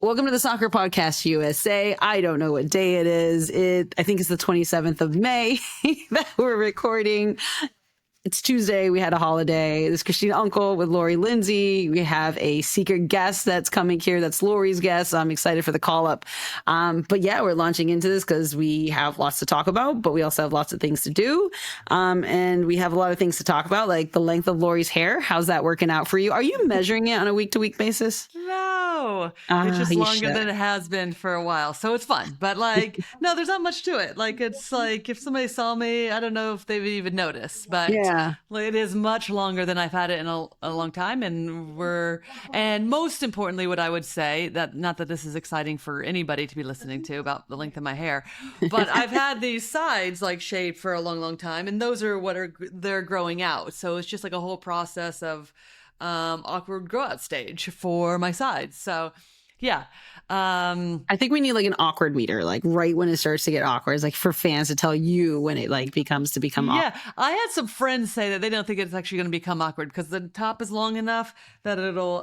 Welcome to the Soccer Podcast USA. I don't know what day it is. I think it's the 27th of May that we're recording. It's Tuesday. We had a holiday. This is Christina Uncle with Lori Lindsay. We have a secret guest that's coming here. That's Lori's guest. I'm excited for the call up. But yeah, we're launching into this because we have lots to talk about, but we also have lots of things to do. And we have a lot of things to talk about, like the length of Lori's hair. How's that working out for you? Are you measuring it on a week-to-week basis? No, it's just longer than it has been for a while. So it's fun. But no, there's not much to it. It's like if somebody saw me, I don't know if they would even notice. But yeah. It is much longer than I've had it in a long time. And most importantly, what I would say, that not that this is exciting for anybody to be listening to about the length of my hair, but I've had these sides shaved for a long time. And those are they're growing out. So it's just like a whole process of awkward grow out stage for my sides. So yeah. I think we need an awkward meter, right when it starts to get awkward. It's for fans to tell you when it become awkward. Yeah. I had some friends say that they don't think it's actually going to become awkward because the top is long enough that it'll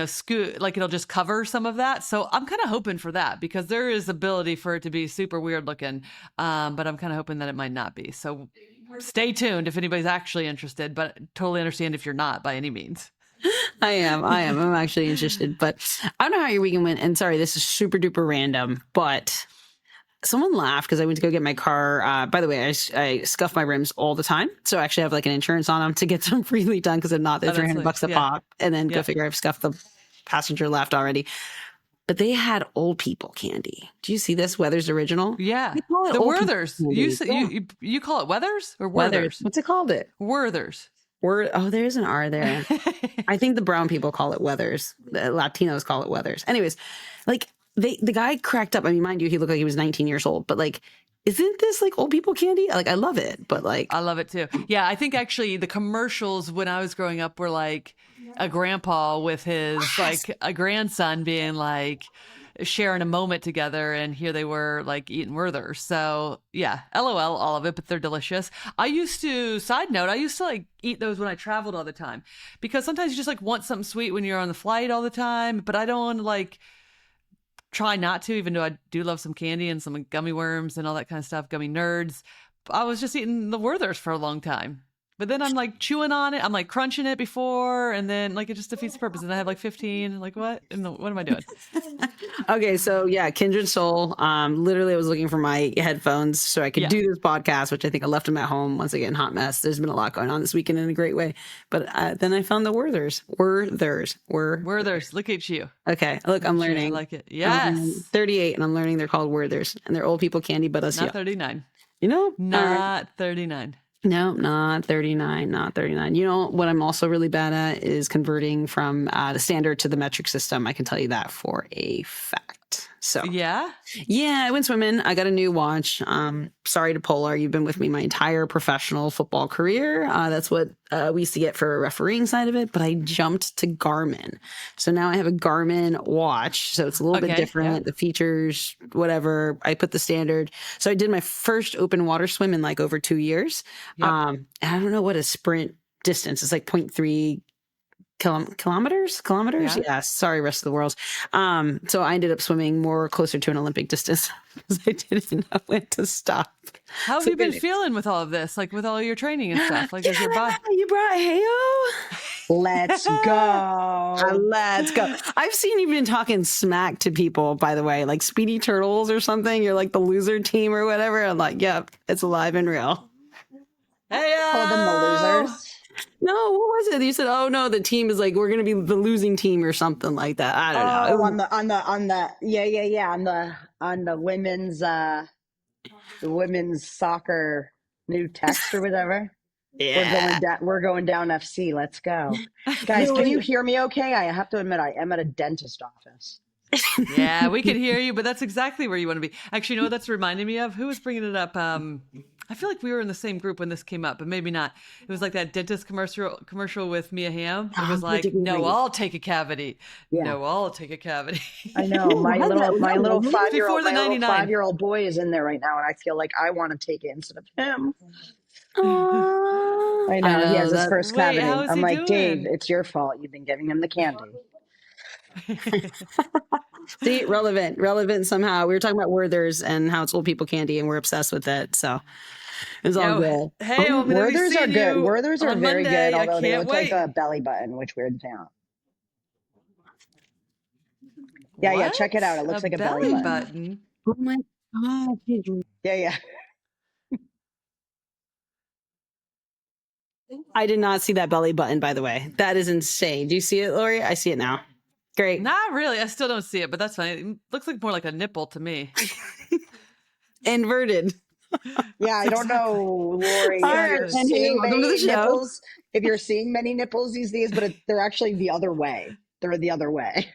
scoot, it'll just cover some of that. So I'm kind of hoping for that because there is ability for it to be super weird looking. But I'm kind of hoping that it might not be. So stay tuned if anybody's actually interested, but totally understand if you're not by any means. I am. I'm actually interested, but I don't know how your weekend went. And sorry, this is super duper random, but someone laughed because I went to go get my car. By the way, I scuff my rims all the time. So I actually have an insurance on them to get them freely done because if not, they're $300 a pop. And then go figure I've scuffed the passenger left already. But they had old people candy. Do you see this? Weather's original? Yeah. The Werthers. You call it Weathers or Werthers? What's it called? Werthers. Oh, there's an R there. I think the brown people call it Weathers. The Latinos call it Weathers. Anyways, the guy cracked up. I mean, mind you, he looked like he was 19 years old, but isn't this old people candy? I love it, but I love it too. Yeah, I think actually the commercials when I was growing up were a grandpa with his a grandson being sharing a moment together, and here they were eating Werther. So yeah, LOL, all of it, but they're delicious. I used to eat those when I traveled all the time because sometimes you just want something sweet when you're on the flight all the time, but I don't want to try not to, even though I do love some candy and some gummy worms and all that kind of stuff, gummy nerds. I was just eating the Werthers for a long time. But then I'm chewing on it. I'm crunching it before. And then it just defeats the purpose. And I have 15. What? What am I doing? Okay. So yeah, Kindred Soul. Literally I was looking for my headphones so I could do this podcast, which I think I left them at home. Once again, hot mess. There's been a lot going on this weekend in a great way. But then I found the Werthers. Werthers. Look at you. Okay. Look, I'm learning. I like it. Yes. 38 and I'm learning they're called Werthers and they're old people candy, but us not 39. Not 39. No, not 39, not 39. You know what I'm also really bad at is converting from the standard to the metric system. I can tell you that for a fact. So yeah, I went swimming. I got a new watch. Sorry to Polar. You've been with me my entire professional football career. That's what we used to get for a refereeing side of it. But I jumped to Garmin. So now I have a Garmin watch. So it's a little bit different. Yeah. The features, whatever. I put the standard. So I did my first open water swim in over 2 years. Yep. I don't know what a sprint distance is, 0.3 kilometers. Yeah. Sorry, rest of the world. So I ended up swimming more closer to an Olympic distance because I didn't know when to stop. How have you been feeling with all of this? With all your training and stuff? Is your body? You brought Heyo? Let's go. Let's go. I've seen you been talking smack to people, by the way, Speedy Turtles or something. You're the loser team or whatever. I'm yep, it's alive and real. Heyo! Call them the losers. No, what was it? You said, "Oh no, the team is we're going to be the losing team or something like that." I don't know. On the women's soccer new text or whatever. Yeah, we're going down FC. Let's go, guys. Can you hear me? Okay, I have to admit I am at a dentist office. Yeah, we can hear you, but that's exactly where you want to be. Actually, you know what that's reminding me of? Who was bringing it up? I feel like we were in the same group when this came up, but maybe not. It was that dentist commercial with Mia Hamm. It was no, I'll take a cavity. Yeah. No, I'll take a cavity. I know. My little 5-year-old boy is in there right now, and I feel like I want to take it instead of him. I know. He has his first cavity. I'm doing? Doing? Dave, it's your fault. You've been giving him the candy. See, relevant somehow. We were talking about Werther's and how it's old people candy, and we're obsessed with it. So it's all good. Hey, I'm gonna be Werther's seeing are good. you Werther's are on very Monday. good, although they look wait. like a belly button, which weirds me out. What? Yeah, check it out. It looks like a belly button. Oh my god! Yeah. I did not see that belly button, by the way. That is insane. Do you see it, Lori? I see it now. Great. Not really. I still don't see it, but that's fine. It looks like more like a nipple to me. Inverted. Yeah, I don't know, Lori. All If right, you're and hey, seeing welcome to many the show. nipples, if you're seeing many nipples these days, but they're actually the other way. They're the other way.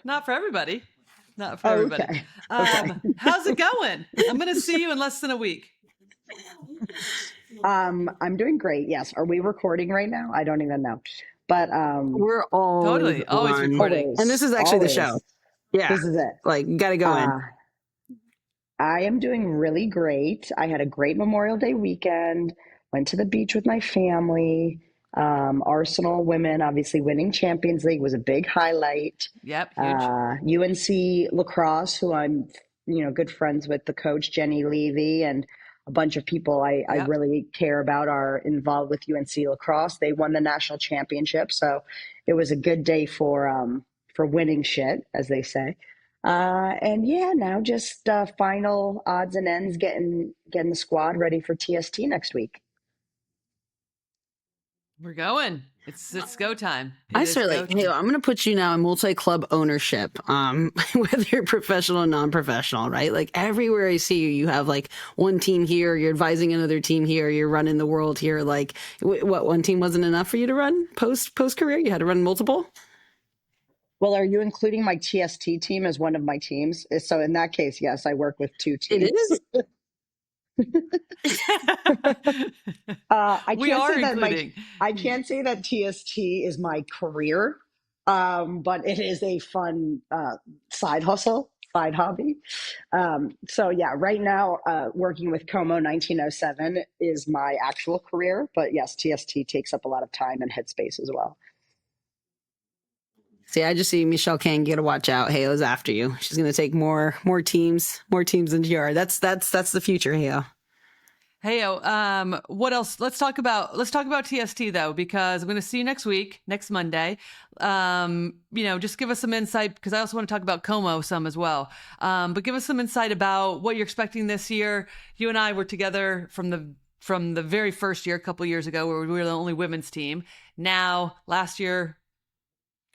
Not for everybody. Not for everybody. Okay. How's it going? I'm going to see you in less than a week. I'm doing great. Yes. Are we recording right now? I don't even know. But we're always recording. And this is actually the show. Yeah. This is it. Like, gotta go in. I am doing really great. I had a great Memorial Day weekend. Went to the beach with my family. Arsenal women obviously winning Champions League was a big highlight. Yep, huge. UNC Lacrosse, who I'm good friends with the coach Jenny Levy, and a bunch of people I really care about are involved with UNC Lacrosse. They won the national championship, so it was a good day for winning shit, as they say. And yeah, now just final odds and ends, getting the squad ready for TST next week. We're going. It's go time. I certainly. Hey, I'm going to put you now in multi-club ownership, whether you're professional or non-professional, right? Like everywhere I see you, you have like one team here, you're advising another team here, you're running the world here. Like, what, one team wasn't enough for you to run post career? You had to run multiple. Well, are you including my TST team as one of my teams? So in that case, yes, I work with two teams. It is. I can't say that TST is my career, but it is a fun side hustle, side hobby. So yeah, right now working with Como 1907 is my actual career, but yes, TST takes up a lot of time and headspace as well. See, I just see Michelle Kang. You got to watch out. Halo's after you. She's going to take more teams into your. That's the future, Halo. Heyo, what else? Let's talk about TST though, because I'm going to see you next week, next Monday. Just give us some insight, because I also want to talk about Como some as well. But give us some insight about what you're expecting this year. You and I were together from the very first year, a couple years ago, where we were the only women's team. Now, last year,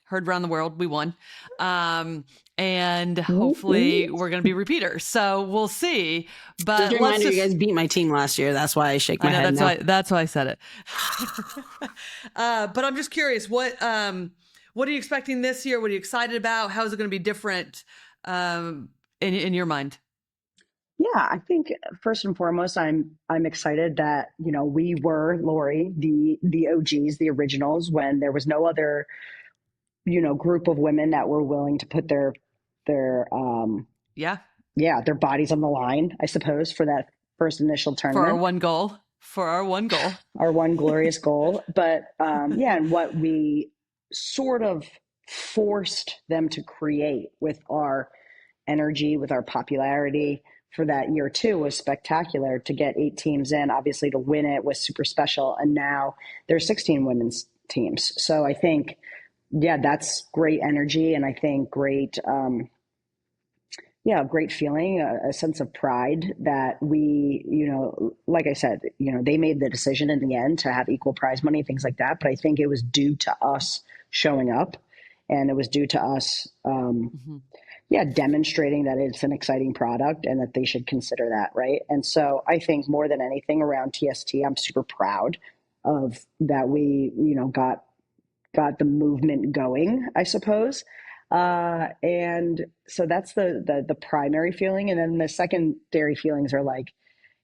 heard around the world, we won. And hopefully we're going to be repeaters. So we'll see. But just a reminder, you guys beat my team last year. That's why I shake my head. That's why I said it. But I'm just curious, what are you expecting this year? What are you excited about? How is it going to be different in your mind? Yeah, I think first and foremost, I'm excited that, we were, Lori, the OGs, the originals, when there was no other group of women that were willing to put their bodies on the line, I suppose, for that first initial tournament. For our one goal. Our one glorious goal. But and what we sort of forced them to create with our energy, with our popularity for that year too was spectacular. To get 8 teams in, obviously to win it was super special. And now there's 16 women's teams. So I think that's great energy, and I think great feeling, a sense of pride that we, like I said, they made the decision in the end to have equal prize money, things like that. But I think it was due to us showing up, and it was due to us, demonstrating that it's an exciting product and that they should consider that, right? And so I think more than anything around TST, I'm super proud of that we, got the movement going, I suppose. And so that's the primary feeling. And then the secondary feelings are like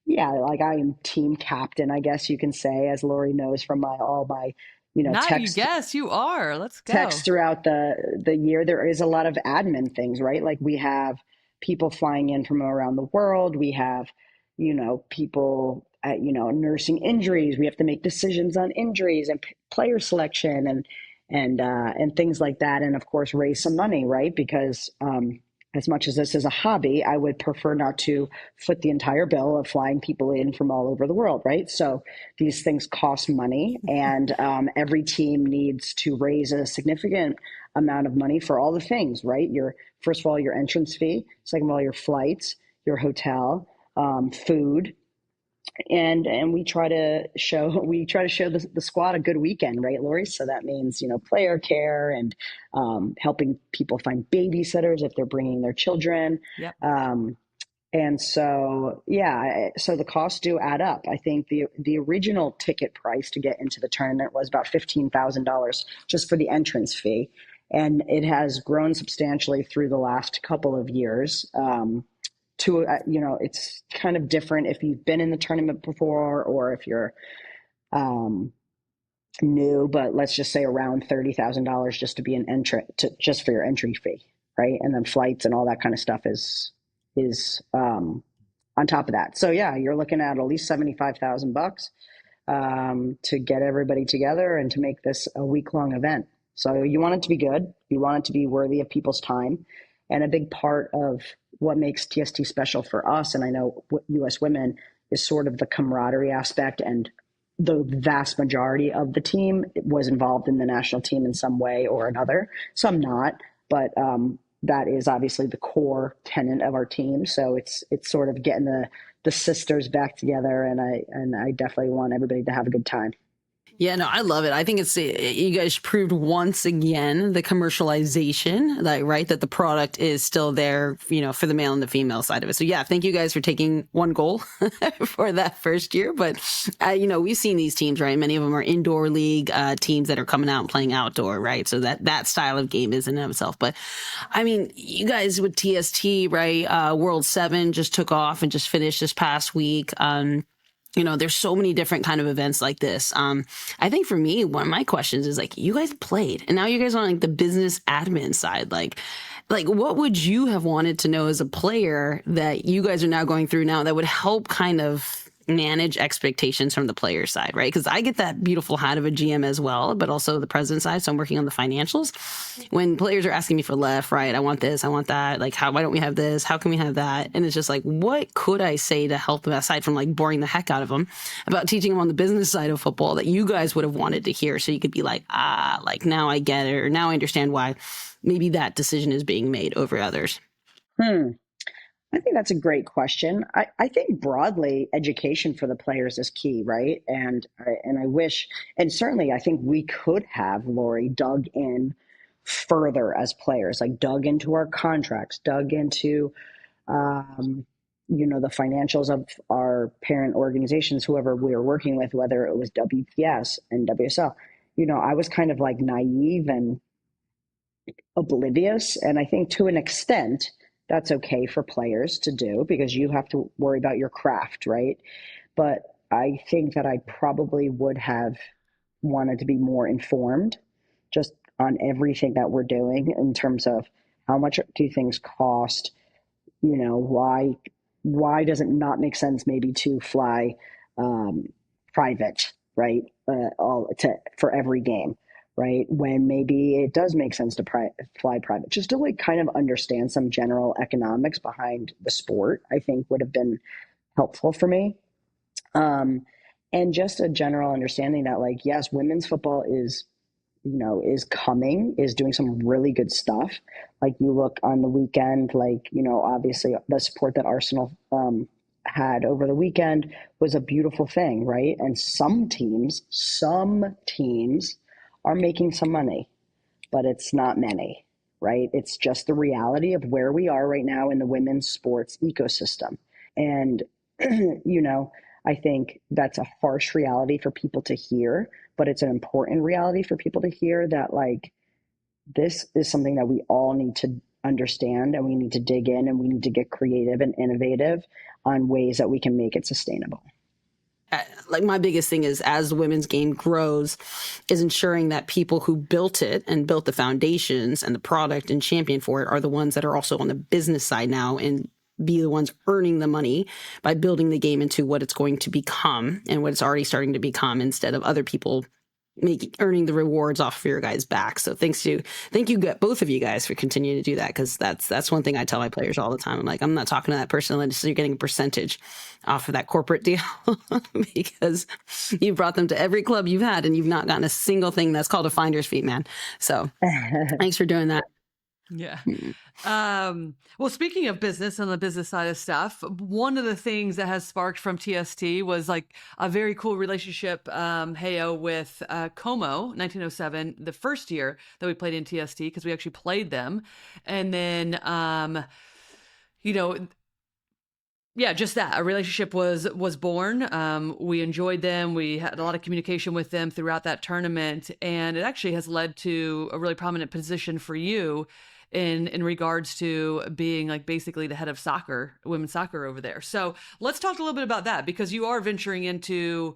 I am team captain, I guess you can say, as Lori knows from all my, text. Yes, you are. Let's go. Text throughout the year. There is a lot of admin things, right? Like we have people flying in from around the world. We have, people nursing injuries. We have to make decisions on injuries and player selection and things like that. And of course, raise some money, right? Because as much as this is a hobby, I would prefer not to foot the entire bill of flying people in from all over the world, right? So these things cost money, and every team needs to raise a significant amount of money for all the things, right? First of all, your entrance fee, second of all, your flights, your hotel, food, and we try to show the squad a good weekend, right, Lori? So that means player care and helping people find babysitters if they're bringing their children. Yep. And so so the costs do add up. I think the original ticket price to get into the tournament was about $15,000 just for the entrance fee, and it has grown substantially through the last couple of years. It's kind of different if you've been in the tournament before or if you're new, but let's just say around $30,000 just to be an just for your entry fee, right? And then flights and all that kind of stuff is on top of that. So yeah, you're looking at least $75,000 to get everybody together and to make this a week-long event. So you want it to be good. You want it to be worthy of people's time. And a big part of what makes TST special for us, and I know US Women, is sort of the camaraderie aspect, and the vast majority of the team was involved in the national team in some way or another. Some not, but that is obviously the core tenet of our team. So it's sort of getting the sisters back together, and I definitely want everybody to have a good time. Yeah, no, I love it. I think you guys proved once again the commercialization, that the product is still there, for the male and the female side of it. So yeah, thank you guys for taking one goal for that first year. But, we've seen these teams, right? Many of them are indoor league teams that are coming out and playing outdoor, right? So that style of game is in and of itself. But I mean, you guys with TST, right? World 7 just took off and just finished this past week. There's so many different kind of events like this. I think for me, one of my questions is you guys played and now you guys on the business admin side, like what would you have wanted to know as a player that you guys are now going through now that would help kind of manage expectations from the player side, right? Because I get that beautiful hat of a GM as well, but also the president side. So I'm working on the financials. When players are asking me for left, right, I want this, I want that. Why don't we have this? How can we have that? And it's just what could I say to help them aside from boring the heck out of them about teaching them on the business side of football that you guys would have wanted to hear? So you could be now I get it, or now I understand why maybe that decision is being made over others. I think that's a great question. I think broadly education for the players is key, right? And I wish, and certainly I think we could have, Lori, dug in further as players, dug into our contracts, dug into, the financials of our parent organizations, whoever we were working with, whether it was WPS and WSL. I was kind of naive and oblivious. And I think to an extent, that's okay for players to do because you have to worry about your craft, right? But I think that I probably would have wanted to be more informed just on everything that we're doing in terms of how much do things cost, why does it not make sense maybe to fly private, right? For every game, right? When maybe it does make sense to fly private, just to kind of understand some general economics behind the sport, I think would have been helpful for me. And just a general understanding that yes, women's football is doing some really good stuff. You look on the weekend, obviously the support that Arsenal had over the weekend was a beautiful thing, right? And some teams are making some money, but it's not many, right? It's just the reality of where we are right now in the women's sports ecosystem. And, I think that's a harsh reality for people to hear, but it's an important reality for people to hear that this is something that we all need to understand, and we need to dig in, and we need to get creative and innovative on ways that we can make it sustainable. My biggest thing is, as the women's game grows, is ensuring that people who built it and built the foundations and the product and champion for it are the ones that are also on the business side now and be the ones earning the money by building the game into what it's going to become and what it's already starting to become, instead of other people earning the rewards off of your guys' back. So thank you both of you guys for continuing to do that, because that's one thing I tell my players all the time. I'm like, I'm not talking to that person unless you're getting a percentage off of that corporate deal because you brought them to every club you've had and you've not gotten a single thing. That's called a finder's fee, man. So thanks for doing that. Yeah. Well, speaking of business and the business side of stuff, one of the things that has sparked from TST was like a very cool relationship, Heyo, with Como 1907, the first year that we played in TST, because we actually played them. And then, yeah, just that a relationship was born. We enjoyed them. We had a lot of communication with them throughout that tournament, and it actually has led to a really prominent position for you in regards to being like basically the head of soccer, women's soccer over there. So let's talk a little bit about that, because you are venturing into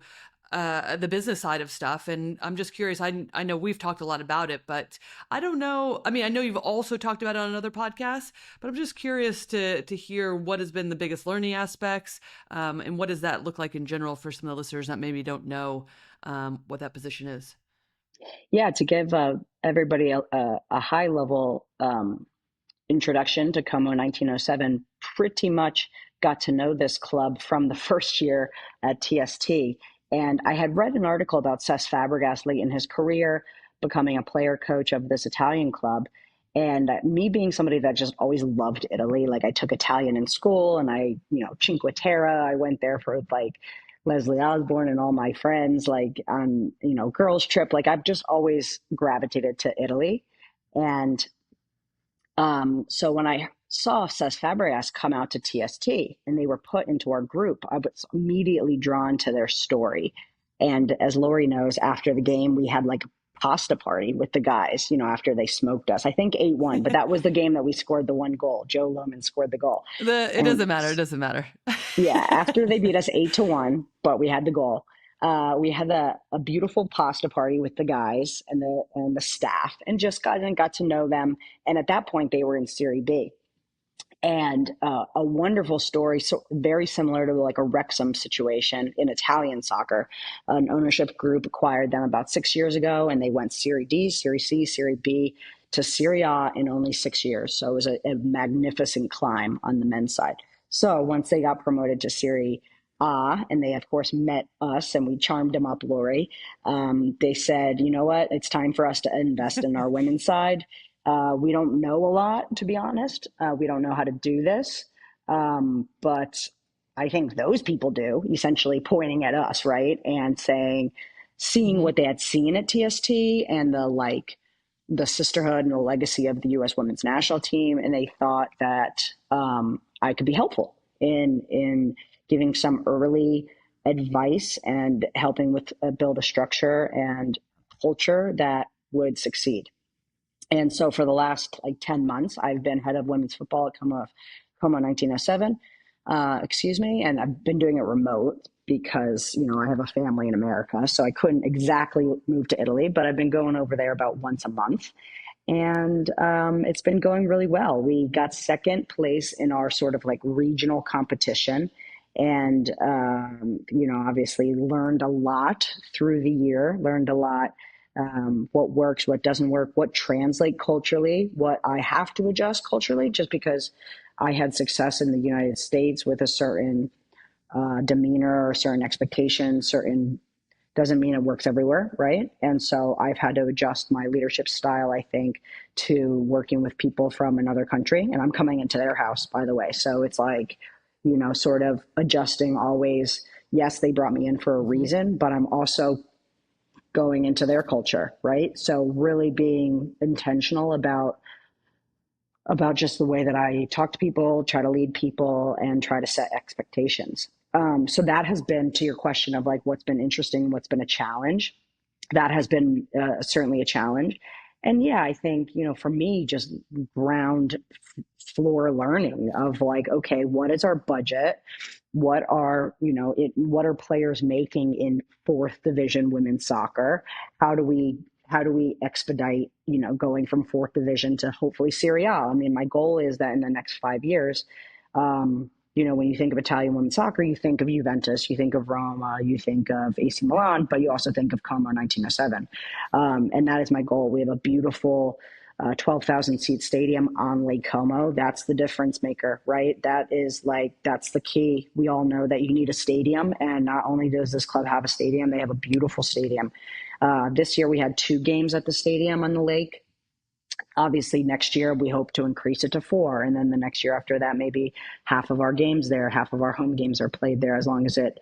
the business side of stuff. And I'm just curious, I know we've talked a lot about it, but I don't know. I mean, I know you've also talked about it on another podcast, but I'm just curious to hear what has been the biggest learning aspects, and what does that look like in general for some of the listeners that maybe don't know what that position is. Yeah, to give everybody a high level introduction to Como 1907, pretty much got to know this club from the first year at TST. And I had read an article about Cesc Fabregas late in his career, becoming a player coach of this Italian club. And me being somebody that just always loved Italy, like I took Italian in school and Cinque Terre, I went there for like Leslie Osborne and all my friends, like on, girls trip. Like I've just always gravitated to Italy. And so when I saw Cesc Fabregas come out to TST and they were put into our group, I was immediately drawn to their story. And as Lori knows, after the game, we had like a pasta party with the guys, after they smoked us. I think 8-1, but that was the game that we scored the one goal. Joe Lohman scored the goal. It doesn't matter. It doesn't matter. Yeah, after they beat us 8-1, but we had the goal. We had a beautiful pasta party with the guys and the staff, and just got to know them. And at that point, they were in Serie B. And a wonderful story, so very similar to like a Wrexham situation in Italian soccer. An ownership group acquired them about 6 years ago, and they went Serie D, Serie C, Serie B to Serie A in only 6 years. So it was a magnificent climb on the men's side. So once they got promoted to Serie A, and they of course met us, and we charmed them up, Lori, they said, you know what, it's time for us to invest in our women's side. We don't know a lot, to be honest. We don't know how to do this. But I think those people do, essentially pointing at us, right? And seeing what they had seen at TST and the sisterhood and the legacy of the U.S. women's national team. And they thought that I could be helpful in giving some early advice and helping with build a structure and culture that would succeed. And so for the last 10 months, I've been head of women's football at Como 1907, and I've been doing it remote because, I have a family in America, so I couldn't exactly move to Italy, but I've been going over there about once a month. And it's been going really well. We got second place in our sort of like regional competition, and, obviously learned a lot through the year, what works, what doesn't work, what translate culturally, what I have to adjust culturally, just because I had success in the United States with a certain demeanor or certain expectation, doesn't mean it works everywhere, right? And so I've had to adjust my leadership style, I think, to working with people from another country. And I'm coming into their house, by the way. So it's like, sort of adjusting always. Yes, they brought me in for a reason, but I'm also going into their culture, right? So really being intentional about just the way that I talk to people, try to lead people, and try to set expectations. So that has been, to your question of like what's been interesting, what's been a challenge. That has been certainly a challenge. And yeah, I think, for me, just ground floor learning of like, okay, what is our budget? What are players making in fourth division women's soccer? How do we expedite, going from fourth division to hopefully Serie A? I mean, my goal is that in the next 5 years, when you think of Italian women's soccer, you think of Juventus, you think of Roma, you think of AC Milan, but you also think of Como 1907. And that is my goal. We have a beautiful 12,000 seat stadium on Lake Como. That's the difference maker, right? That's the key. We all know that you need a stadium. And not only does this club have a stadium, they have a beautiful stadium. This year we had 2 games at the stadium on the lake. Obviously next year we hope to increase it to 4. And then the next year after that, maybe half of our games there, half of our home games are played there, as long as it,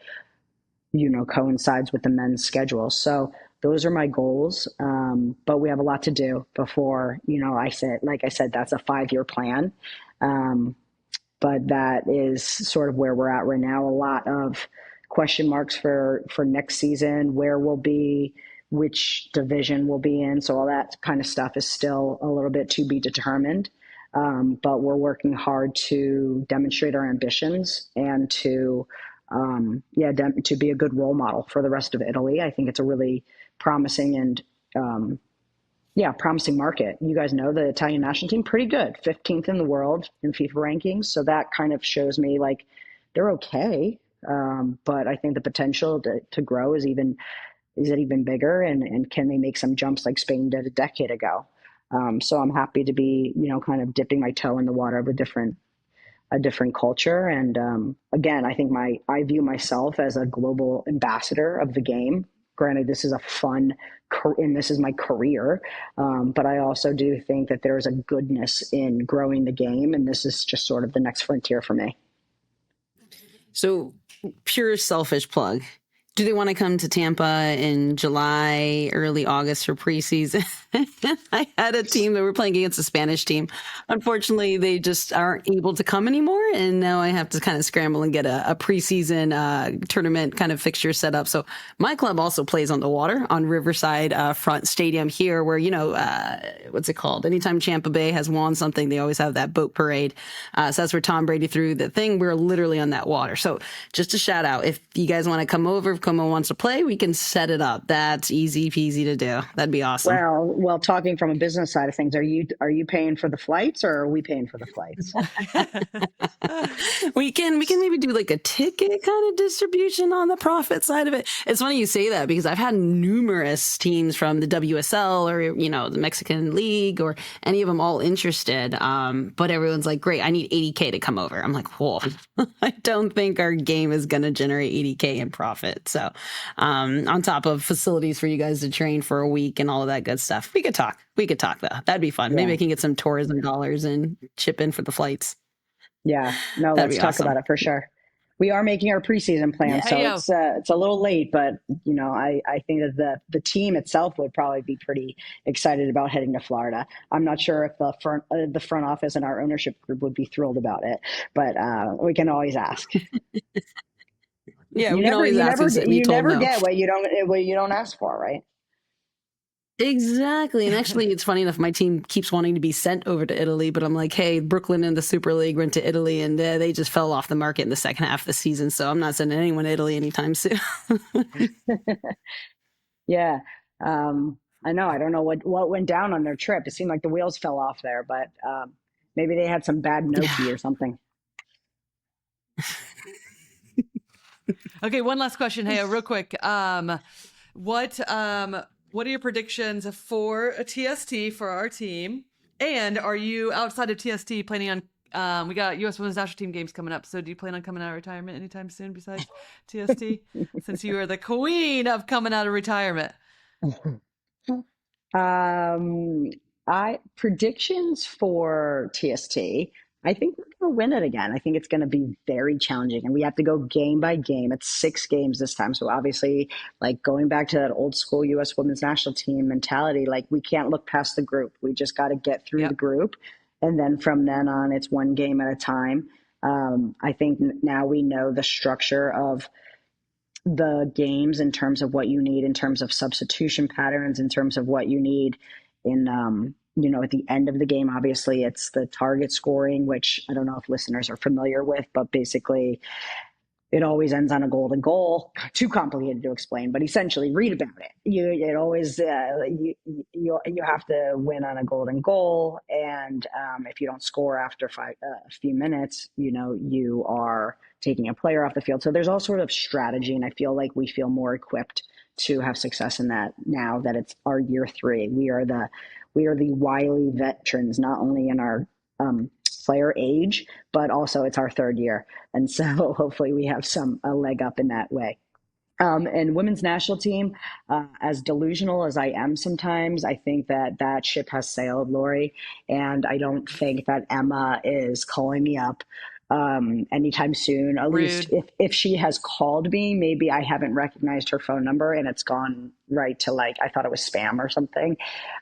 coincides with the men's schedule. So those are my goals. But we have a lot to do before, like I said, that's a 5-year plan. But that is sort of where we're at right now. A lot of question marks for next season, where we'll be, which division we'll be in. So all that kind of stuff is still a little bit to be determined. But we're working hard to demonstrate our ambitions and to be a good role model for the rest of Italy. I think it's a really promising and promising market. You guys know the Italian national team, pretty good, 15th in the world in FIFA rankings. So that kind of shows me like they're okay. But I think the potential to grow is even bigger, and can they make some jumps like Spain did a decade ago? So I'm happy to be, kind of dipping my toe in the water of a different culture. And again, I think I view myself as a global ambassador of the game. Granted, this is and this is my career, but I also do think that there's a goodness in growing the game, and this is just sort of the next frontier for me. So, pure selfish plug. Do they want to come to Tampa in July, early August for preseason? I had a team that were playing against a Spanish team. Unfortunately, they just aren't able to come anymore. And now I have to kind of scramble and get a preseason tournament kind of fixture set up. So my club also plays on the water on Riverside Front Stadium here, where, what's it called? Anytime Tampa Bay has won something, they always have that boat parade. So that's where Tom Brady threw the thing. We're literally on that water. So just a shout out. If you guys want to come over, if Como wants to play, we can set it up. That's easy peasy to do. That'd be awesome. Well, talking from a business side of things, are you paying for the flights, or are we paying for the flights? we can maybe do like a ticket kind of distribution on the profit side of it. It's funny you say that, because I've had numerous teams from the WSL or the Mexican League or any of them all interested. But everyone's like, great, I need 80K to come over. I'm like, whoa, I don't think our game is going to generate 80K in profit. So on top of facilities for you guys to train for a week and all of that good stuff, we could talk though. That'd be fun. Yeah. Maybe I can get some tourism dollars and chip in for the flights. Yeah, no, let's talk about it for sure. We are making our preseason plan, so it's a little late, but I think that the team itself would probably be pretty excited about heading to Florida. I'm not sure if the front office and our ownership group would be thrilled about it, but we can always ask. Yeah, you never get what you don't ask for, right? Exactly. And actually, it's funny enough, my team keeps wanting to be sent over to Italy, but I'm like, hey, Brooklyn and the Super League went to Italy, and they just fell off the market in the second half of the season. So I'm not sending anyone to Italy anytime soon. Yeah. I know. I don't know what went down on their trip. It seemed like the wheels fell off there, but maybe they had some bad gnocchi or something. Okay, one last question. Hey, real quick. What are your predictions for a TST for our team? And are you, outside of TST, planning on, we got US Women's National Team games coming up, so do you plan on coming out of retirement anytime soon besides TST? Since you are the queen of coming out of retirement. Predictions for TST. I think we're going to win it again. I think it's going to be very challenging, and we have to go game by game. It's 6 games this time. So obviously, like, going back to that old school U.S. Women's National Team mentality, like, we can't look past the group. We just got to get through the group. And then from then on, it's one game at a time. I think now we know the structure of the games in terms of what you need, in terms of substitution patterns, in terms of what you need in, at the end of the game. Obviously, it's the target scoring, which I don't know if listeners are familiar with, but basically it always ends on a golden goal. Too complicated to explain, but essentially, read about it. You have to win on a golden goal, and if you don't score after a few minutes, you are taking a player off the field. So there's all sort of strategy, and I feel like we feel more equipped to have success in that now that it's our year 3. We are the wily veterans, not only in our player age, but also it's our 3rd year. And so hopefully we have a leg up in that way. And women's national team, as delusional as I am sometimes, I think that ship has sailed, Lori. And I don't think that Emma is calling me up anytime soon. At least if she has called me, maybe I haven't recognized her phone number and it's gone right to I thought it was spam or something.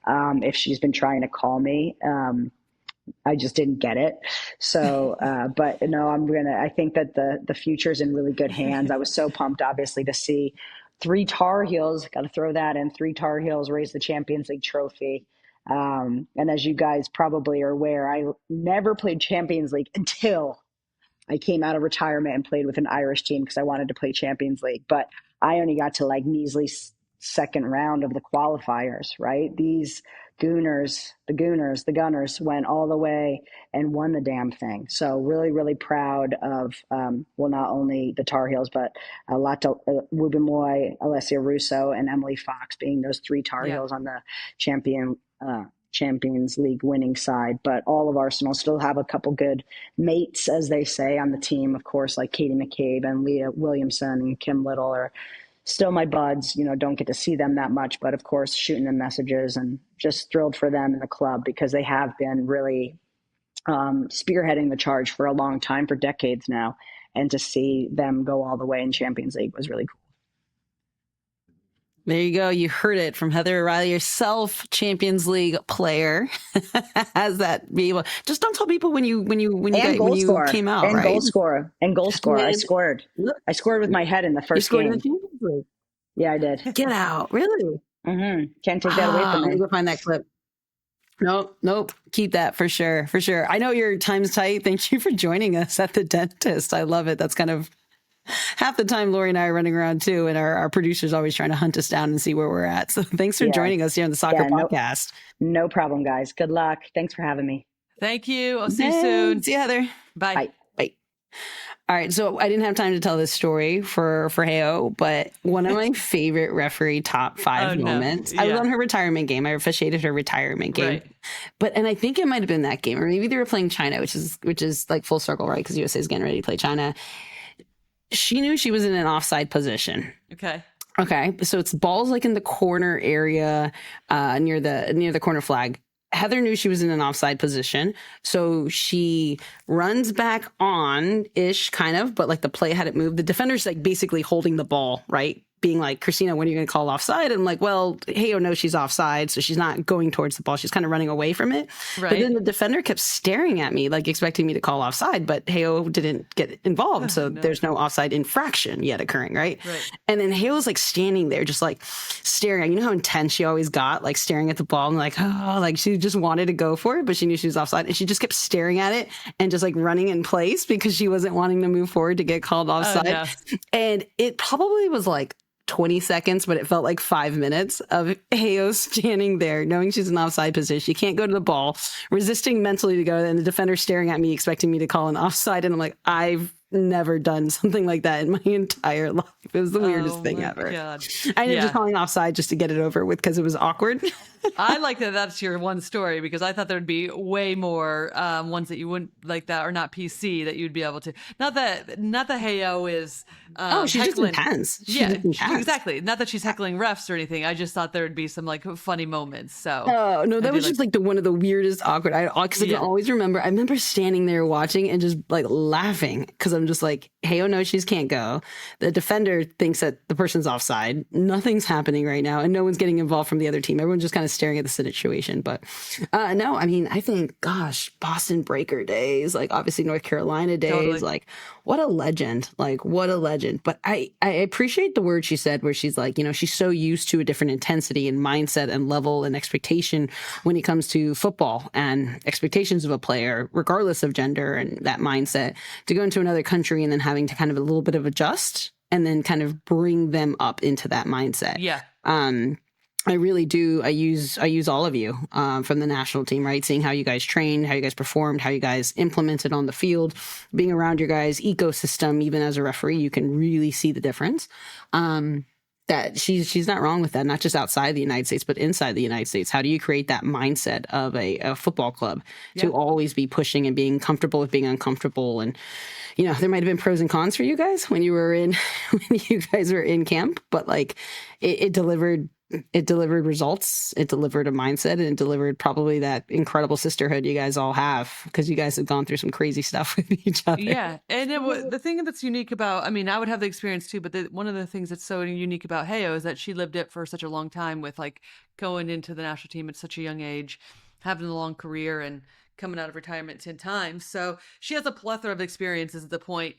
If she's been trying to call me, I just didn't get it. So, but no, I think that the future's in really good hands. I was so pumped, obviously, to see 3 Tar Heels, got to throw that in, 3 Tar Heels raise the Champions League trophy. And as you guys probably are aware, I never played Champions League until I came out of retirement and played with an Irish team because I wanted to play Champions League. But I only got to measly second round of the qualifiers, right? These the Gunners went all the way and won the damn thing. So really, really proud of, not only the Tar Heels, but Lata Wubemoy, Alessia Russo, and Emily Fox being those 3 Tar Heels on the Champions League winning side. But all of Arsenal still have a couple good mates, as they say, on the team. Of course, like Katie McCabe and Leah Williamson and Kim Little are still my buds. Don't get to see them that much, but of course shooting them messages, and just thrilled for them in the club because they have been really spearheading the charge for a long time, for decades now. And to see them go all the way in Champions League was really cool. There you go. You heard it from Heather O'Reilly herself, Champions League player. Has that be able? Just don't tell people when you came out, and right? Goal scorer. I scored. I scored with my head in the first game. In the Champions League. Yeah, I did. Get out! Really? Mm-hmm. Can't take that away from me. Let me go find that clip. Nope. Keep that for sure. I know your time's tight. Thank you for joining us at the dentist. I love it. That's kind of half the time Lori and I are running around too, and our producer's always trying to hunt us down and see where we're at. So thanks for joining us here on the Soccer Podcast. No problem, guys. Good luck. Thanks for having me. Thank you. I'll see you soon. See you, Heather. Bye. All right, so I didn't have time to tell this story for Heo, but one of my favorite referee top 5 moments. I was on her retirement game. I officiated her retirement game, and I think it might have been that game, or maybe they were playing China, which is like full circle, right? Because USA is getting ready to play China. She knew she was in an offside position. Okay, so it's balls in the corner area, near the corner flag. Heather knew she was in an offside position, so she runs back on-ish, kind of, but the play hadn't moved. The defender's basically holding the ball, right? Being like, Christina, when are you going to call offside? And I'm like, well, Heo knows she's offside, so she's not going towards the ball. She's kind of running away from it. Right. But then the defender kept staring at me, expecting me to call offside, but Heo didn't get involved, so there's no offside infraction yet occurring, right? And then Heo's standing there, just staring. You know how intense she always got, staring at the ball, and she just wanted to go for it, but she knew she was offside, and she just kept staring at it and just running in place because she wasn't wanting to move forward to get called offside. Oh, no. And it probably was 20 seconds, but it felt like 5 minutes of Heo standing there, knowing she's in offside position. She can't go to the ball, resisting mentally to go, and the defender staring at me, expecting me to call an offside. And I'm like, I've never done something like that in my entire life. It was the weirdest thing ever. God. I ended up just calling offside just to get it over with because it was awkward. I like that that's your one story, because I thought there'd be way more ones that you wouldn't like that are not PC that you'd be able to. Not that Heo is she's heckling. Just intense. Exactly. Not that she's heckling refs or anything. I just thought there would be some funny moments. So no, that was just one of the weirdest awkward. Because I can always remember. I remember standing there watching and just laughing because I'm just Heo knows she can't go. The defender thinks that the person's offside. Nothing's happening right now, and no one's getting involved from the other team. Everyone's just kind of staring at the situation. But no, I mean, I think, gosh, Boston Breaker days, obviously North Carolina days, what a legend. Like, what a legend. But I appreciate the word she said where she's like, she's so used to a different intensity and mindset and level and expectation when it comes to football and expectations of a player, regardless of gender and that mindset, to go into another country and then having to kind of a little bit of adjust and then kind of bring them up into that mindset. Yeah. I really do. I use all of you from the national team, right? Seeing how you guys trained, how you guys performed, how you guys implemented on the field, being around your guys' ecosystem, even as a referee, you can really see the difference. That she's not wrong with that, not just outside the United States, but inside the United States. How do you create that mindset of a football club to always be pushing and being comfortable with being uncomfortable? And, there might have been pros and cons for you guys when you guys were in camp, but like it delivered. It delivered results. It delivered a mindset, and it delivered probably that incredible sisterhood you guys all have, because you guys have gone through some crazy stuff with each other. Yeah. And the thing that's unique about, I mean, I would have the experience too, but one of the things that's so unique about Heyo is that she lived it for such a long time, with like going into the national team at such a young age, having a long career and coming out of retirement 10 times. So she has a plethora of experiences at the point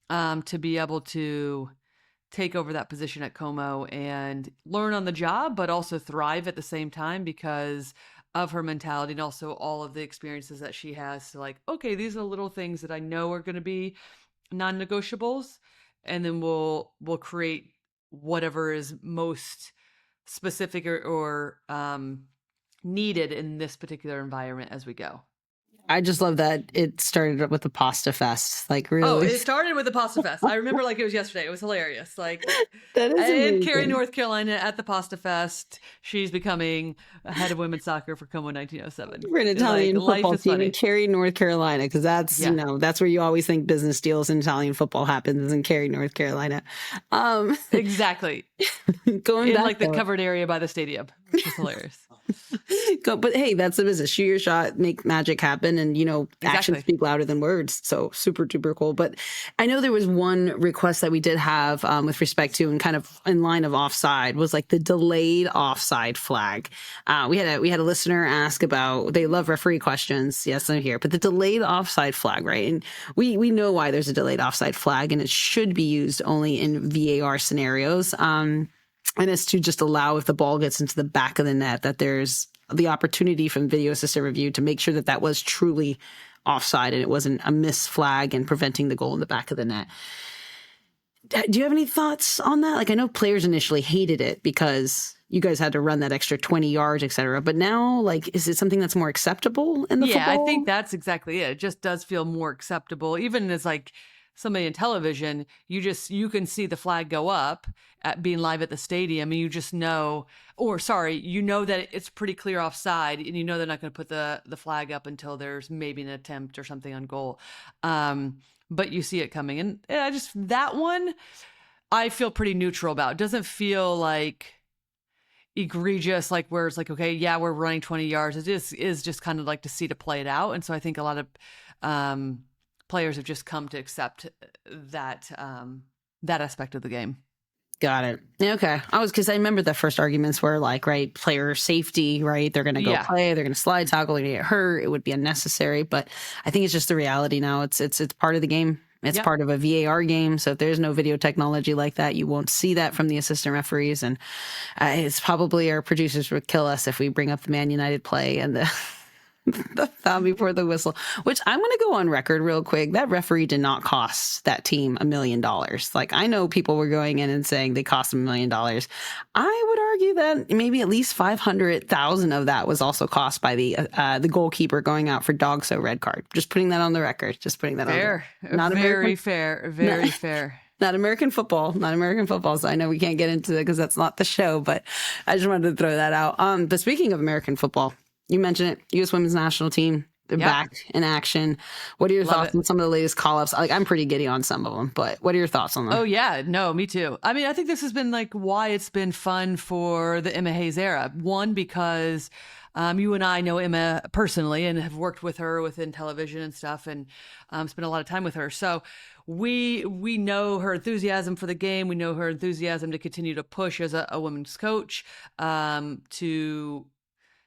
to be able to take over that position at Como and learn on the job, but also thrive at the same time because of her mentality and also all of the experiences that she has. So like, okay, these are the little things that I know are going to be non-negotiables, and then we'll create whatever is most specific or needed in this particular environment as we go. I just love that it started with the pasta fest. Like, really? Oh, it started with the pasta fest. I remember like it was yesterday. It was hilarious. Like, that is amazing. in Cary, North Carolina, at the pasta fest, she's becoming head of women's soccer for Como 1907. For an Italian football team funny. in Cary, North Carolina, because that's that's where you always think business deals in Italian football happens, is in Cary, North Carolina. Exactly. Going in back like the covered area by the stadium, which is hilarious. But hey, that's the business. Shoot your shot, make magic happen, and actions speak louder than words. So super duper cool. But I know there was one request that we did have with respect to, and kind of in line of offside, was like the delayed offside flag. We had a listener ask about, they love referee questions. Yes, I'm here. But the delayed offside flag, right? And we know why there's a delayed offside flag, and it should be used only in VAR scenarios. And it's to just allow, if the ball gets into the back of the net, that there's the opportunity from video assistant review to make sure that that was truly offside and it wasn't a miss flag and preventing the goal in the back of the net. Do you have any thoughts on that? Like, I know players initially hated it because you guys had to run that extra 20 yards, et cetera. But now, like, is it something that's more acceptable in the football? Yeah, I think that's exactly it. It just does feel more acceptable. Even as like somebody in television, you can see the flag go up at being live at the stadium, and you just know, you know that it's pretty clear offside, and you know they're not going to put the flag up until there's maybe an attempt or something on goal. But you see it coming, and that one I feel pretty neutral about. It doesn't feel like egregious, like where it's like, okay, yeah, we're running 20 yards. It is just kind of like to see to play it out. And so I think a lot of players have just come to accept that aspect of the game. Got it. Okay. Because I remember the first arguments were like, right, player safety, right? They're going to go play, they're going to slide tackle, they're going to get hurt. It would be unnecessary. But I think it's just the reality now. It's part of the game. It's part of a VAR game. So if there's no video technology like that, you won't see that from the assistant referees. And it's probably our producers would kill us if we bring up the Man United play and the foul before the whistle, which I'm going to go on record real quick. That referee did not cost that team $1 million. Like, I know people were going in and saying they cost them $1 million. I would argue that maybe at least 500,000 of that was also cost by the goalkeeper going out for dog so red card. Just putting that on the record. Just putting that fair. on. Not very fair. Very fair. Not American football. So I know we can't get into it because that's not the show, but I just wanted to throw that out. But speaking of American football, you mentioned it, U.S. women's national team. They're back in action. What are your thoughts on some of the latest call-ups? Like, I'm pretty giddy on some of them, but what are your thoughts on them? Oh, yeah. No, me too. I mean, I think this has been like why it's been fun for the Emma Hayes era. One, because you and I know Emma personally and have worked with her within television and stuff, and spent a lot of time with her. So we know her enthusiasm for the game. We know her enthusiasm to continue to push as a women's coach, to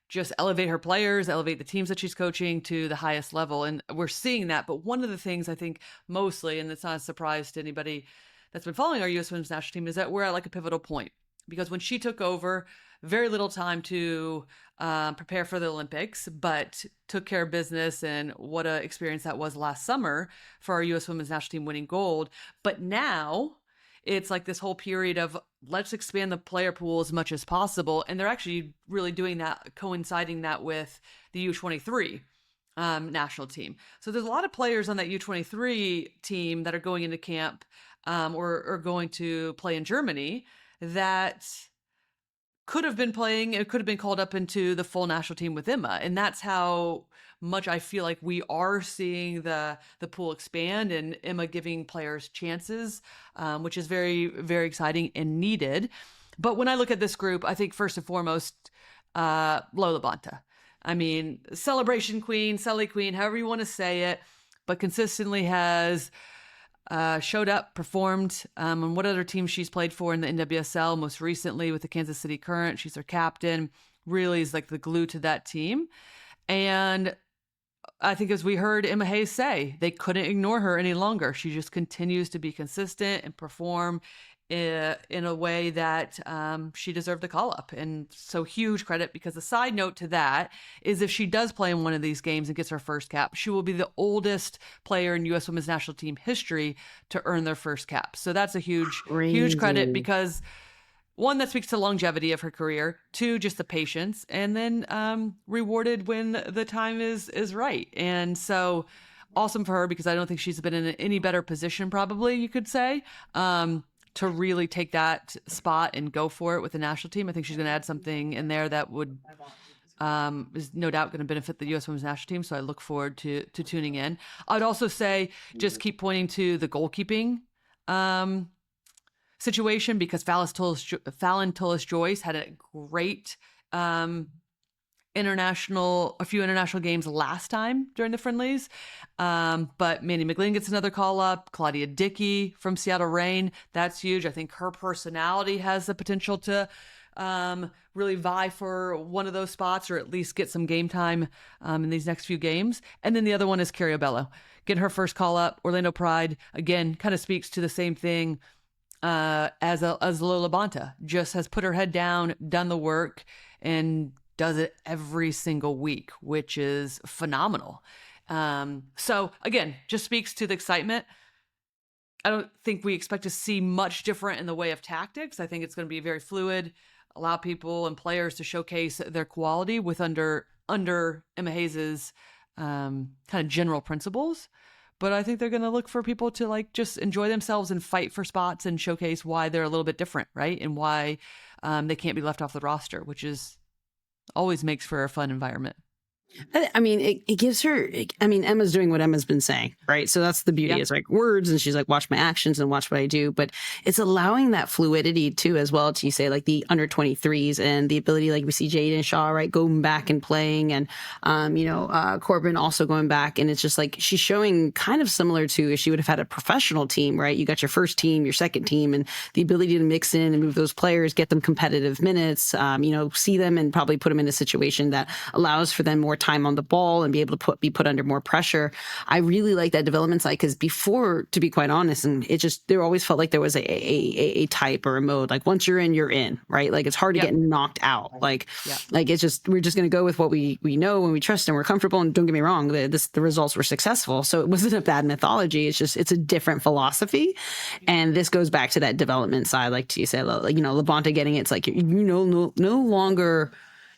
just elevate her players, elevate the teams that she's coaching to the highest level. And we're seeing that. But one of the things I think mostly, and it's not a surprise to anybody that's been following our U.S. Women's National Team, is that we're at like a pivotal point. Because when she took over, very little time to prepare for the Olympics, but took care of business, and what an experience that was last summer for our U.S. Women's National Team winning gold. But now it's like this whole period of let's expand the player pool as much as possible. And they're actually really doing that, coinciding that with the U23 national team. So there's a lot of players on that U23 team that are going into camp or going to play in Germany that could have been playing, it could have been called up into the full national team with Emma. And that's how much I feel like we are seeing the pool expand and Emma giving players chances, which is very, very exciting and needed. But when I look at this group, I think first and foremost, LaBonta. I mean, celebration queen, Sully queen, however you want to say it, but consistently has showed up, performed on what other teams she's played for in the NWSL, most recently with the Kansas City Current. She's their captain, really is like the glue to that team. And I think, as we heard Emma Hayes say, they couldn't ignore her any longer. She just continues to be consistent and perform in a way that she deserved a call up. And so huge credit, because the side note to that is if she does play in one of these games and gets her first cap, she will be the oldest player in U.S. Women's National Team history to earn their first cap. So that's a huge credit, because one, that speaks to longevity of her career. Two, just the patience, and then rewarded when the time is right. And so awesome for her, because I don't think she's been in any better position, probably you could say, to really take that spot and go for it with the national team. I think she's going to add something in there that would is no doubt going to benefit the U.S. Women's National Team. So I look forward to tuning in. I'd also say just keep pointing to the goalkeeping situation, because Fallon Tullis-Joyce had a great a few international games last time during the friendlies. But Mandy McGlynn gets another call up. Claudia Dickey from Seattle Reign, that's huge. I think her personality has the potential to really vie for one of those spots, or at least get some game time in these next few games. And then the other one is Carrie Obello, getting her first call up. Orlando Pride, again, kind of speaks to the same thing as LaBonta, just has put her head down, done the work, and does it every single week, which is phenomenal. So again, just speaks to the excitement. I don't think we expect to see much different in the way of tactics. I think it's going to be very fluid, allow people and players to showcase their quality with under Emma Hayes's kind of general principles. But I think they're going to look for people to like just enjoy themselves and fight for spots and showcase why they're a little bit different, right? And why they can't be left off the roster, which is always makes for a fun environment. I mean, it gives her, I mean, Emma's doing what Emma's been saying, right? So that's the beauty. It's like words, and she's like, watch my actions and watch what I do. But it's allowing that fluidity too, as well, to say like the under 23s and the ability, like we see Jaden Shaw, right, going back and playing, and, Corbin also going back. And it's just like, she's showing kind of similar to if she would have had a professional team, right? You got your first team, your second team, and the ability to mix in and move those players, get them competitive minutes, see them and probably put them in a situation that allows for them more time on the ball and be able to be put under more pressure. I really like that development side, because before, to be quite honest, and it just, there always felt like there was a type or a mode. Like once you're in, right? Like it's hard to get knocked out. Like it's just, we're just going to go with what we know and we trust and we're comfortable. And don't get me wrong, the results were successful. So it wasn't a bad mythology. It's just, it's a different philosophy. And this goes back to that development side. Like you said, LaBonta getting it, it's like, no longer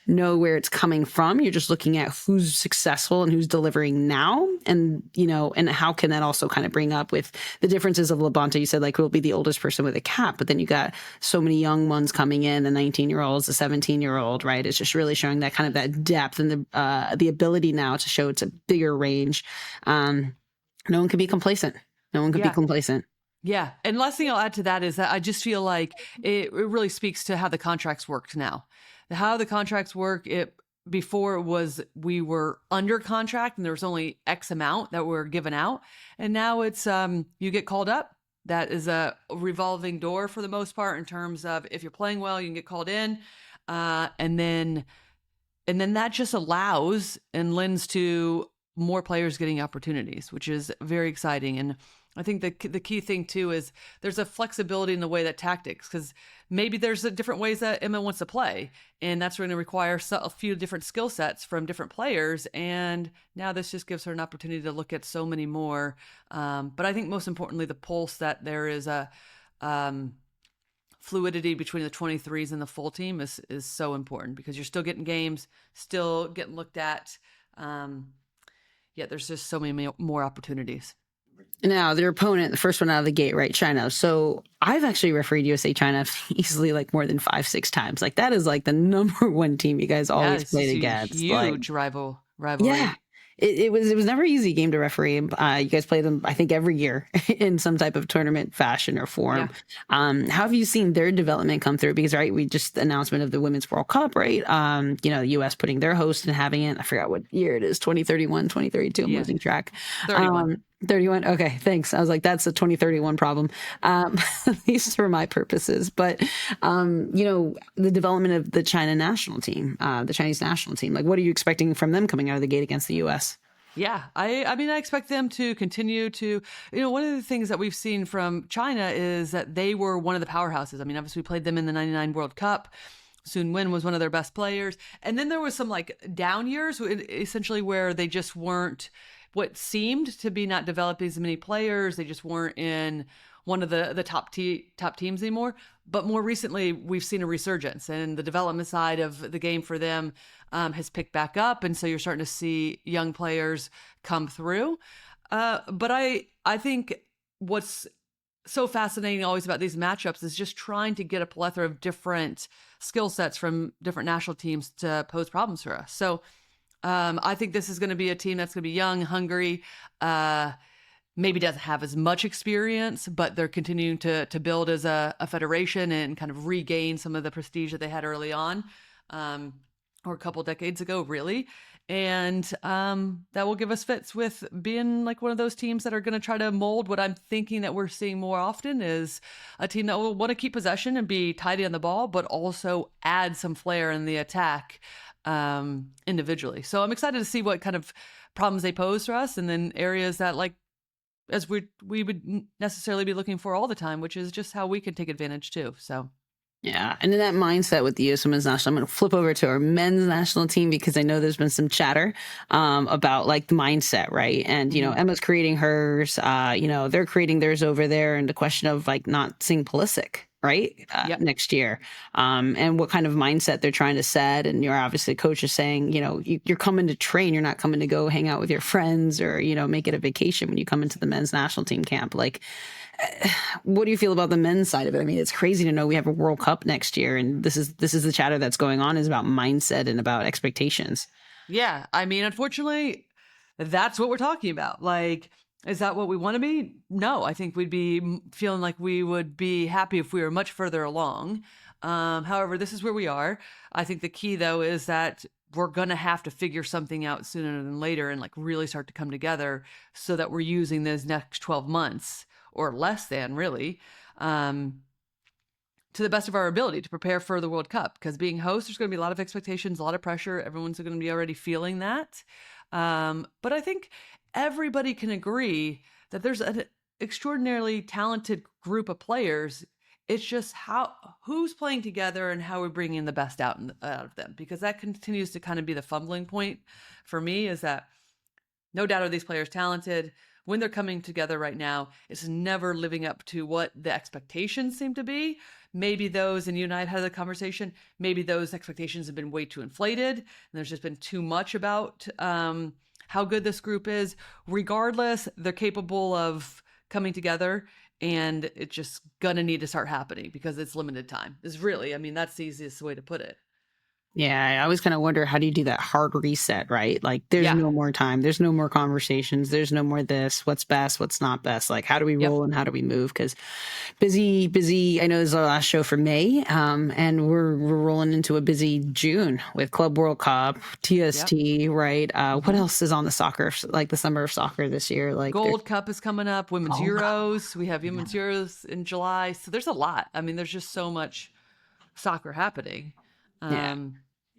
know where it's coming from. You're just looking at who's successful and who's delivering now. And, and how can that also kind of bring up with the differences of LaBonta? You said like, who'll be the oldest person with a cap, but then you got so many young ones coming in, the 19-year-olds, the 17-year-old, right? It's just really showing that kind of that depth and the ability now to show it's a bigger range. No one can be complacent. No one can be complacent. Yeah. And last thing I'll add to that is that I just feel like it really speaks to how the contracts worked now. How the contracts work, before was we were under contract and there was only X amount that were given out. And now it's you get called up. That is a revolving door for the most part, in terms of if you're playing well, you can get called in. And then and then that just allows and lends to more players getting opportunities, which is very exciting. And I think the key thing too is there's a flexibility in the way that tactics, because maybe there's different ways that Emma wants to play, and that's going to require a few different skill sets from different players. And now this just gives her an opportunity to look at so many more. But I think most importantly, the pulse that there is a fluidity between the 23s and the full team is so important, because you're still getting games, still getting looked at. Yet there's just so many more opportunities. Now, their opponent, the first one out of the gate, right, China. So I've actually refereed USA China easily like more than 5-6 times. Like that is like the number one team you guys always played against. Huge rivalry. Yeah. It was never an easy game to referee. You guys play them, I think, every year in some type of tournament fashion or form. Yeah. How have you seen their development come through? Because, right, we just announcement of the Women's World Cup, right? The U.S. putting their host and having it. I forgot what year it is, 2031, 2032. I'm losing track. 31. 31. Okay, thanks. I was like, that's a 2031 problem, at least for my purposes. But, the development of the China national team, the Chinese national team, like what are you expecting from them coming out of the gate against the U.S.? Yeah, I mean, I expect them to continue to, one of the things that we've seen from China is that they were one of the powerhouses. I mean, obviously we played them in the 99 World Cup. Sun Wen was one of their best players. And then there was some like down years, essentially where they just weren't what seemed to be not developing as many players. They just weren't in one of the top teams anymore. But more recently, we've seen a resurgence, and the development side of the game for them has picked back up. And so you're starting to see young players come through. But I think what's so fascinating always about these matchups is just trying to get a plethora of different skill sets from different national teams to pose problems for us. So I think this is going to be a team that's going to be young, hungry, maybe doesn't have as much experience, but they're continuing to build as a federation and kind of regain some of the prestige that they had early on, or a couple decades ago, really. And that will give us fits with being like one of those teams that are going to try to mold what I'm thinking that we're seeing more often is a team that will want to keep possession and be tidy on the ball, but also add some flair in the attack individually. So I'm excited to see what kind of problems they pose for us, and then areas that like as we would necessarily be looking for all the time, which is just how we can take advantage too. So yeah, and in that mindset with the USMNT national, I'm going to flip over to our men's national team because I know there's been some chatter about like the mindset, right? And Emma's creating hers, they're creating theirs over there, and the question of like not seeing Pulisic, right? Next year, and what kind of mindset they're trying to set. And you're obviously coach is saying, you're coming to train, you're not coming to go hang out with your friends or make it a vacation when you come into the men's national team camp. Like, what do you feel about the men's side of it? I mean, it's crazy to know we have a World Cup next year, and this is the chatter that's going on is about mindset and about expectations. Yeah, I mean, unfortunately, that's what we're talking about. Like, is that what we want to be? No, I think we'd be feeling like we would be happy if we were much further along. However, this is where we are. I think the key, though, is that we're going to have to figure something out sooner than later and like really start to come together so that we're using those next 12 months or less than really, to the best of our ability to prepare for the World Cup. Because being host, there's going to be a lot of expectations, a lot of pressure. Everyone's going to be already feeling that. But I think everybody can agree that there's an extraordinarily talented group of players. It's just who's playing together and how we're bringing the best out of them. Because that continues to kind of be the fumbling point for me, is that no doubt are these players talented. When they're coming together right now, it's never living up to what the expectations seem to be. Maybe those, and you and I had the conversation, maybe those expectations have been way too inflated, and there's just been too much about how good this group is. Regardless, they're capable of coming together, and it's just gonna need to start happening because it's limited time. That's the easiest way to put it. Yeah, I always kind of wonder, how do you do that hard reset, right? Like, there's no more time. There's no more conversations. There's no more this. What's best? What's not best? Like, how do we roll and how do we move? Because busy. I know this is our last show for May, and we're rolling into a busy June with Club World Cup, TST, right? What else is on the soccer, like the summer of soccer this year? Like Gold Cup is coming up, Women's Euros. We have Women's Euros in July. So there's a lot. I mean, there's just so much soccer happening.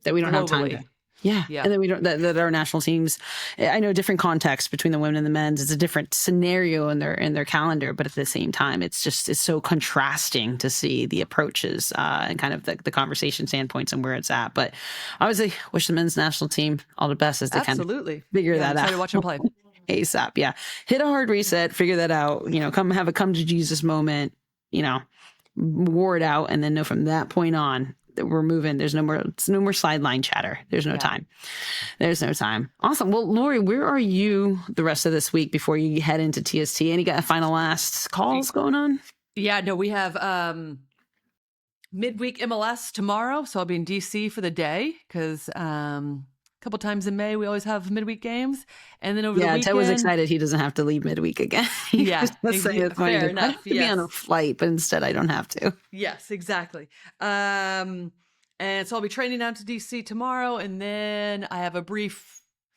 That we don't have time to. Yeah. And then we don't, that our national teams, I know different context between the women and the men's. It's a different scenario in their calendar, but at the same time, it's so contrasting to see the approaches and kind of the conversation standpoints and where it's at. But obviously, wish the men's national team all the best as they kind of figure that out. To watch them play. ASAP. Yeah. Hit a hard reset, figure that out, have a come to Jesus moment, war it out, and then know from that point on, we're moving. There's no more sideline chatter. There's no time. There's no time. Awesome. Well, Lori, where are you the rest of this week before you head into TST? Any final last calls going on? Yeah, no, we have midweek MLS tomorrow. So I'll be in DC for the day because a couple times in May, we always have midweek games. And then over the weekend. Ted was excited he doesn't have to leave midweek again. Fair enough. I have to be on a flight, but instead I don't have to. Yes, exactly. And so I'll be training down to DC tomorrow. And then I have a quick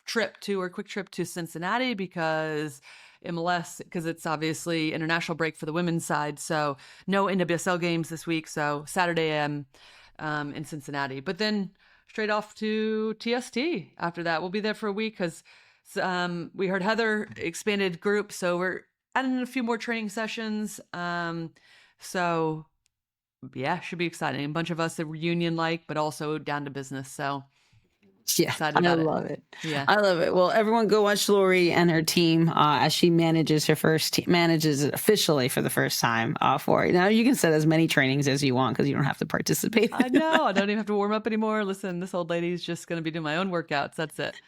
trip to Cincinnati because MLS, because it's obviously international break for the women's side. So no NWSL games this week. So Saturday I'm in Cincinnati. But then straight off to TST after that. We'll be there for a week because we heard Heather expanded group. So we're adding in a few more training sessions. So yeah, should be exciting. A bunch of us are reunion-like, but also down to business. So yeah, I love it. Yeah, I love it. Well, everyone go watch Lori and her team as she manages manages it officially for the first time for it. Now you can set as many trainings as you want because you don't have to participate. I know. I don't even have to warm up anymore. Listen, this old lady's just going to be doing my own workouts. That's it.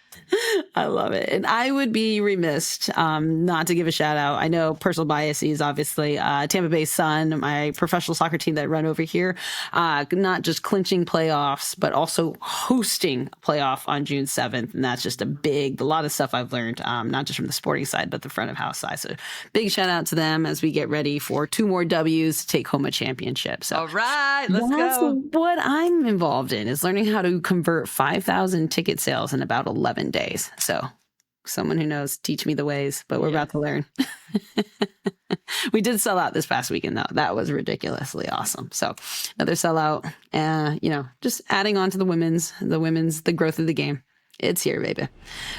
I love it. And I would be remiss not to give a shout out. I know personal biases, obviously. Tampa Bay Sun, my professional soccer team that run over here, not just clinching playoffs, but also hosting playoffs on June 7th. And that's just a lot of stuff I've learned, not just from the sporting side, but the front of house side. So big shout out to them as we get ready for 2 more W's to take home a championship. So all right, let's go. What I'm involved in is learning how to convert 5,000 ticket sales in about 11 days. So someone who knows, teach me the ways, but we're about to learn. We did sell out this past weekend though. That was ridiculously awesome. So another sellout, just adding on to the growth of the game. It's here, baby.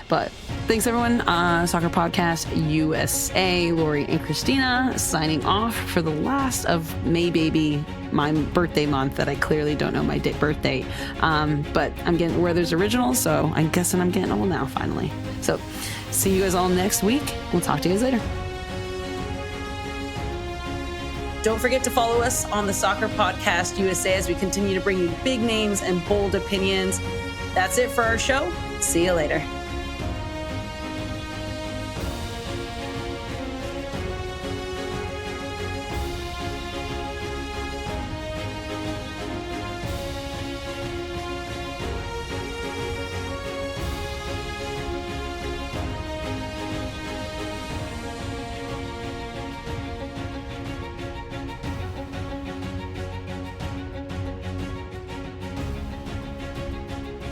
But thanks everyone. Soccer Podcast USA, Lori and Christina signing off for the last of May, baby, my birthday month that I clearly don't know my birthday. But I'm getting Werther's original, so I'm guessing I'm getting old now finally. So see you guys all next week. We'll talk to you guys later. Don't forget to follow us on the Soccer Podcast USA as we continue to bring you big names and bold opinions. That's it for our show. See you later.